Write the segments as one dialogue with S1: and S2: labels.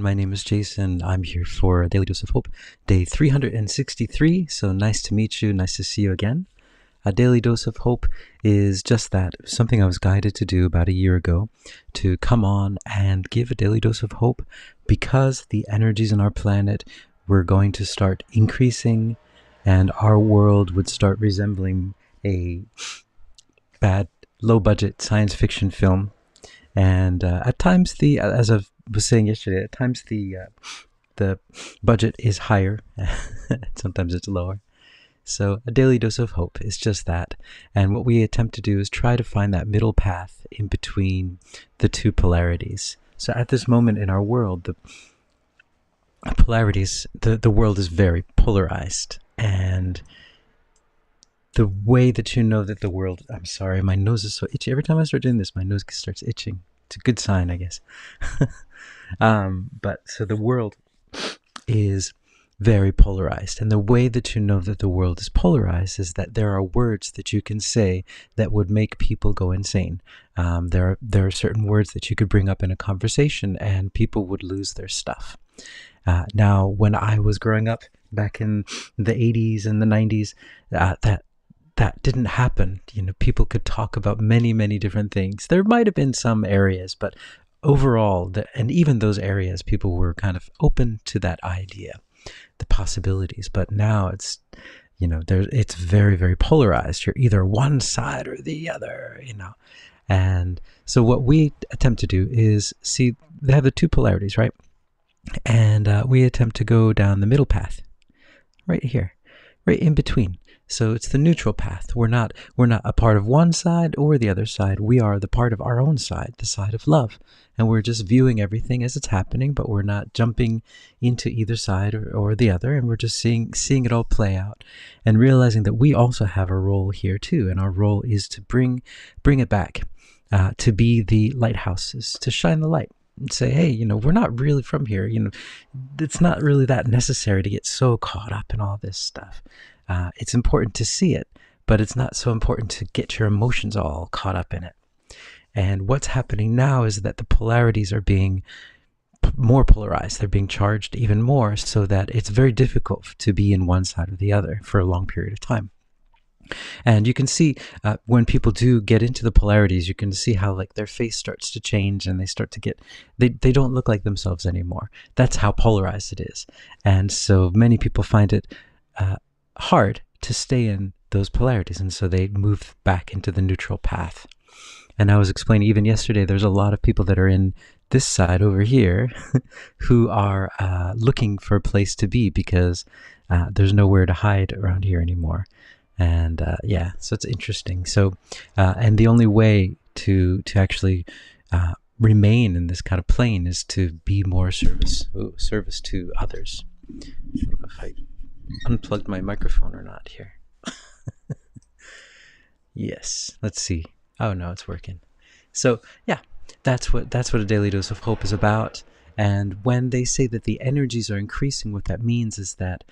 S1: My name is Jason. I'm here for Daily Dose of Hope, day 363. So nice to meet you. Nice to see you again. A Daily Dose of Hope is just that, something I was guided to do about a year ago, to come on and give a daily dose of hope because the energies in our planet were going to start increasing and our world would start resembling a bad, low-budget science fiction film. And at times, as I was saying yesterday, at times the budget is higher. Sometimes it's lower. So a daily dose of hope is just that. And what we attempt to do is try to find that middle path in between the two polarities. So at this moment in our world, the polarities, the world is very polarized. And the way that you know that the world, I'm sorry, my nose is so itchy. Every time I start doing this, my nose starts itching. It's a good sign, I guess. But so the world is very polarized. And the way that you know that the world is polarized is that there are words that you can say that would make people go insane. There are certain words that you could bring up in a conversation and people would lose their stuff. Now, when I was growing up back in the 80s and the 90s, that didn't happen. You know, people could talk about many, many different things. There might have been some areas, but overall, and even those areas, people were kind of open to that idea, the possibilities. But now it's, you know, it's very, very polarized. You're either one side or the other, you know. And so what we attempt to do is see, they have the two polarities, right? And we attempt to go down the middle path, right here, right in between. So it's the neutral path. We're not a part of one side or the other side. We are the part of our own side, the side of love. And we're just viewing everything as it's happening, but we're not jumping into either side or the other. And we're just seeing it all play out and realizing that we also have a role here too. And our role is to bring it back, to be the lighthouses, to shine the light. And say, hey, you know, we're not really from here. You know, it's not really that necessary to get so caught up in all this stuff. It's important to see it, but it's not so important to get your emotions all caught up in it. And what's happening now is that the polarities are being more polarized. They're being charged even more so that it's very difficult to be in one side or the other for a long period of time. And you can see when people do get into the polarities, you can see how like their face starts to change and they start to get, they don't look like themselves anymore. That's how polarized it is. And so many people find it hard to stay in those polarities. And so they move back into the neutral path. And I was explaining even yesterday, there's a lot of people that are in this side over here who are looking for a place to be because there's nowhere to hide around here anymore. And yeah, so it's interesting. So, and the only way to actually remain in this kind of plane is to be more service to others. I don't know if I unplugged my microphone or not here. Yes, let's see. Oh no, it's working. So yeah, that's what a daily dose of hope is about. And when they say that the energies are increasing, what that means is that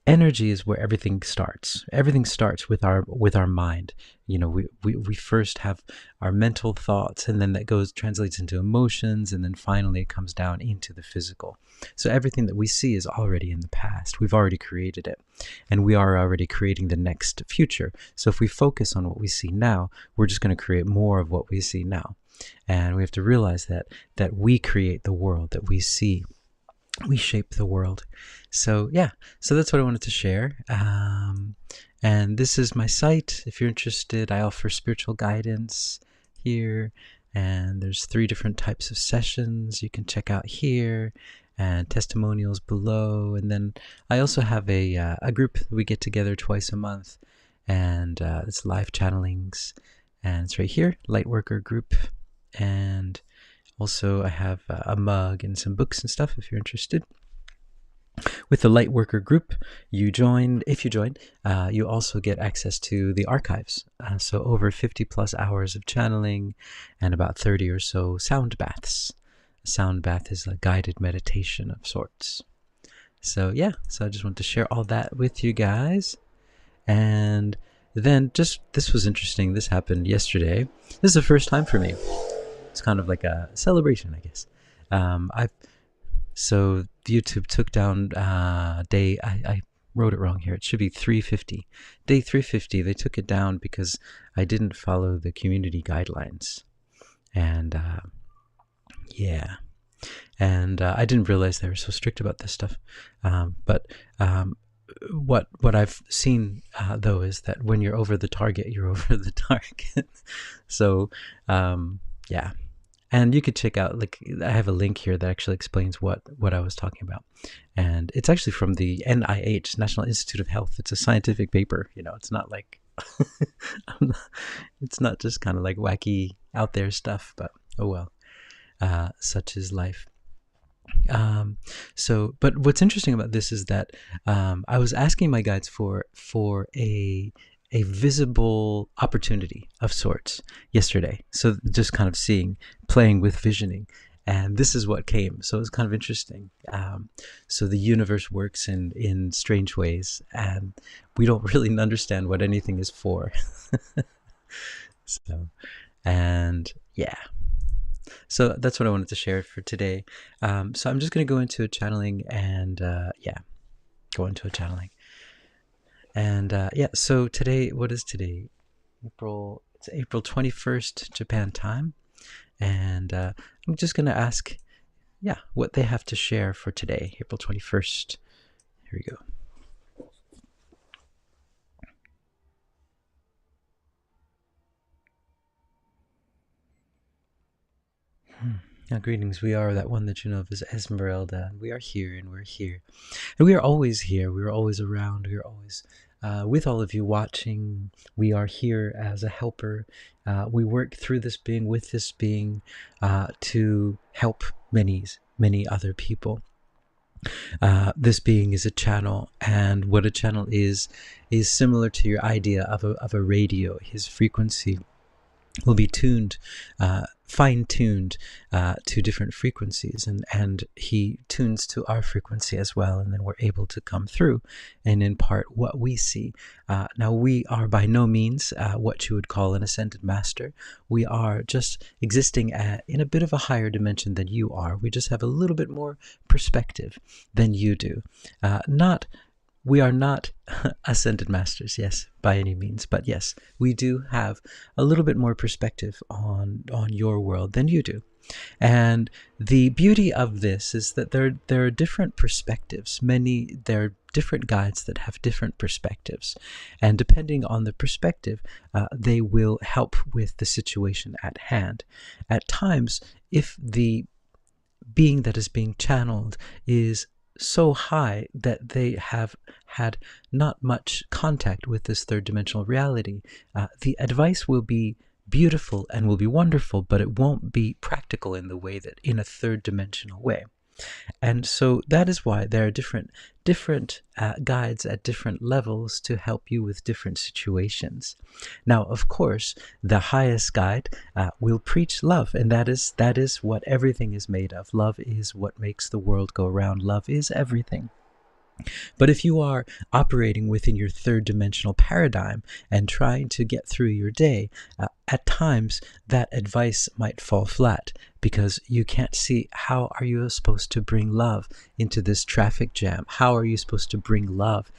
S1: energy is where everything starts. Everything starts with our mind. You know, we first have our mental thoughts, and then that translates into emotions, and then finally it comes down into the physical. So everything that we see is already in the past. We've already created it, and we are already creating the next future. So if we focus on what we see now, we're just going to create more of what we see now. And we have to realize that we create the world that we see. We shape the world. So yeah, so that's what I wanted to share. And this is my site. If you're interested, I offer spiritual guidance here. And there's 3 different types of sessions you can check out here, and testimonials below. And then I also have a group that we get together twice a month, and it's live channelings. And it's right here, Lightworker group. And also, I have a mug and some books and stuff if you're interested. With the Lightworker group, if you join, you also get access to the archives. So over 50 plus hours of channeling and about 30 or so sound baths. A sound bath is a guided meditation of sorts. So yeah, so I just want to share all that with you guys. And then this was interesting. This happened yesterday. This is the first time for me. It's kind of like a celebration, I guess. So YouTube took down I wrote it wrong here. It should be 350. Day 350, they took it down because I didn't follow the community guidelines. And yeah. And I didn't realize they were so strict about this stuff. But what I've seen though is that when you're over the target, you're over the target. So yeah, and you could check out, like, I have a link here that actually explains what I was talking about, and it's actually from the NIH, National Institute of Health. It's a scientific paper. It's not like it's not just kind of like wacky out there stuff. But oh well, such is life. But what's interesting about this is that I was asking my guides for a visible opportunity of sorts yesterday. So just kind of playing with visioning, and this is what came. So it's kind of interesting. So the universe works in strange ways, and we don't really understand what anything is for. And yeah. So that's what I wanted to share for today. So I'm just going to go into a channeling and go into a channeling. And so today, what is today? It's April 21st, Japan time. And I'm just going to ask, what they have to share for today, April 21st. Here we go. Greetings. We are that one that you know of as Esmerelda. We are here, and we're here. And we are always here. We are always around. We are always with all of you watching. We are here as a helper. We work through this being, with this being, to help many other people. This being is a channel, and what a channel is similar to your idea of a radio. His frequency will be tuned, fine-tuned to different frequencies, and he tunes to our frequency as well, and then we're able to come through and impart what we see. Now, we are by no means what you would call an ascended master. We are just existing in a bit of a higher dimension than you are. We just have a little bit more perspective than you do. We are not ascended masters, yes, by any means. But yes, we do have a little bit more perspective on your world than you do. And the beauty of this is that there are different perspectives. There are different guides that have different perspectives. And depending on the perspective, they will help with the situation at hand. At times, if the being that is being channeled is so high that they have had not much contact with this third dimensional reality, the advice will be beautiful and will be wonderful, but it won't be practical in the way that in a third dimensional way. And so that is why there are different guides at different levels to help you with different situations. Now, of course, the highest guide will preach love, and that is what everything is made of. Love is what makes the world go round. Love is everything. But if you are operating within your third dimensional paradigm and trying to get through your day, at times that advice might fall flat because you can't see how are you supposed to bring love into this traffic jam? How are you supposed to bring love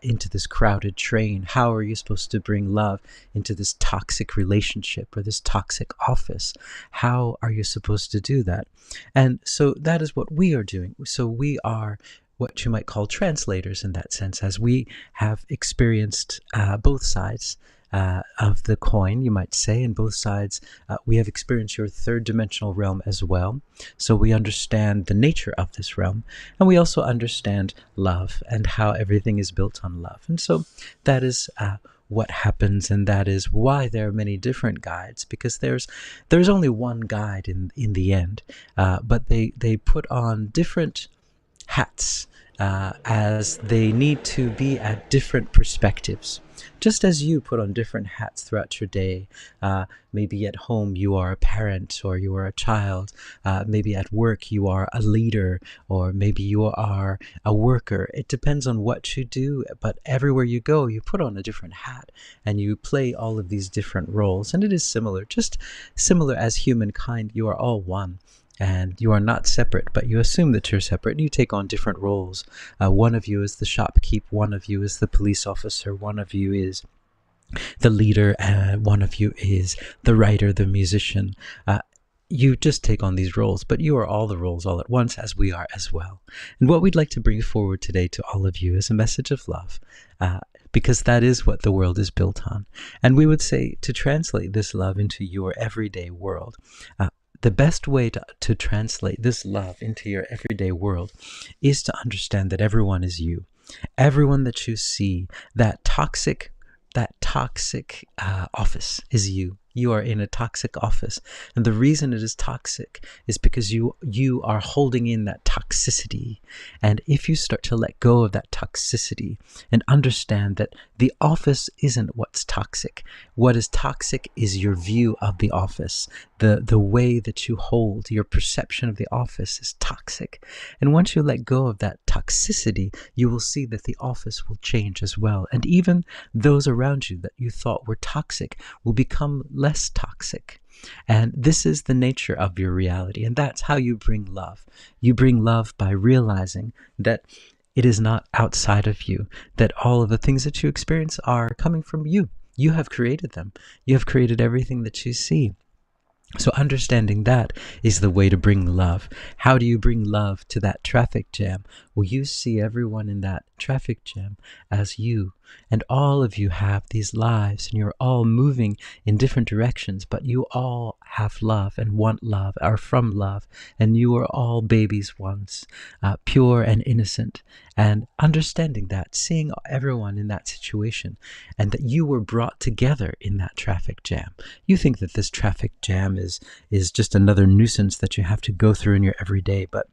S1: into this crowded train? How are you supposed to bring love into this toxic relationship or this toxic office? How are you supposed to do that? And so that is what we are doing. So we are what you might call translators in that sense, as we have experienced both sides of the coin, you might say, and both sides. We have experienced your third dimensional realm as well, so we understand the nature of this realm, and we also understand love and how everything is built on love. And so that is what happens, and that is why there are many different guides, because there's only one guide in the end, but they put on different hats as they need to be at different perspectives. Just as you put on different hats throughout your day, maybe at home you are a parent or you are a child, maybe at work you are a leader, or maybe you are a worker. It depends on what you do, but everywhere you go you put on a different hat and you play all of these different roles. And it is similar, just similar as humankind. You are all one. And you are not separate, but you assume that you're separate. You take on different roles. One of you is the shopkeep, one of you is the police officer, one of you is the leader, and one of you is the writer, the musician. You just take on these roles, but you are all the roles all at once, as we are as well. And what we'd like to bring forward today to all of you is a message of love, because that is what the world is built on. And we would say to translate this love into your everyday world, the best way to translate this love into your everyday world is to understand that everyone is you. Everyone that you see, that toxic office is you. You are in a toxic office. And the reason it is toxic is because you are holding in that toxicity. And if you start to let go of that toxicity and understand that the office isn't what's toxic, what is toxic is your view of the office. The way that you hold, your perception of the office is toxic. And once you let go of that toxicity, you will see that the office will change as well. And even those around you that you thought were toxic will become less toxic. And this is the nature of your reality. And that's how you bring love. You bring love by realizing that it is not outside of you, that all of the things that you experience are coming from you. You have created them. You have created everything that you see. So understanding that is the way to bring love. How do you bring love to that traffic jam? Well, you see everyone in that traffic jam as you. And all of you have these lives, and you're all moving in different directions, but you all have love and want love, are from love, and you are all babies once, pure and innocent. And understanding that, seeing everyone in that situation, and that you were brought together in that traffic jam. You think that this traffic jam is just another nuisance that you have to go through in your everyday, but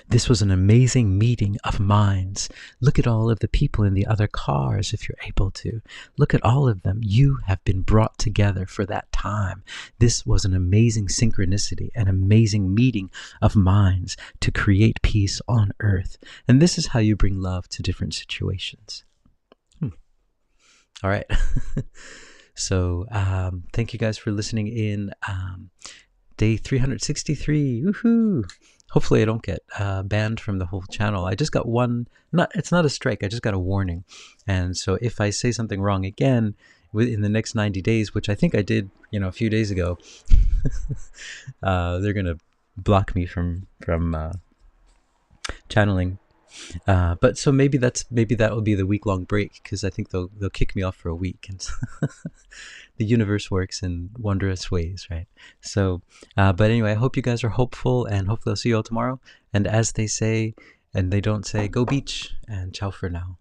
S1: this was an amazing meeting of minds. Look at all of the people in the other cars, if you're able to. Look at all of them. You have been brought together for that time. This was an amazing synchronicity, an amazing meeting of minds to create peace on earth. And this is how you bring love to different situations. All right. So thank you guys for listening in. Day 363. Woohoo! Hopefully I don't get banned from the whole channel. I just got one, it's not a strike, I just got a warning. And so if I say something wrong again in the next 90 days, which I think I did, a few days ago, they're going to block me from channeling. But so maybe that will be the week-long break, because I think they'll kick me off for a week. And the universe works in wondrous ways, right? So, but anyway, I hope you guys are hopeful, and hopefully I'll see you all tomorrow. And as they say, and they don't say, go beach, and ciao for now.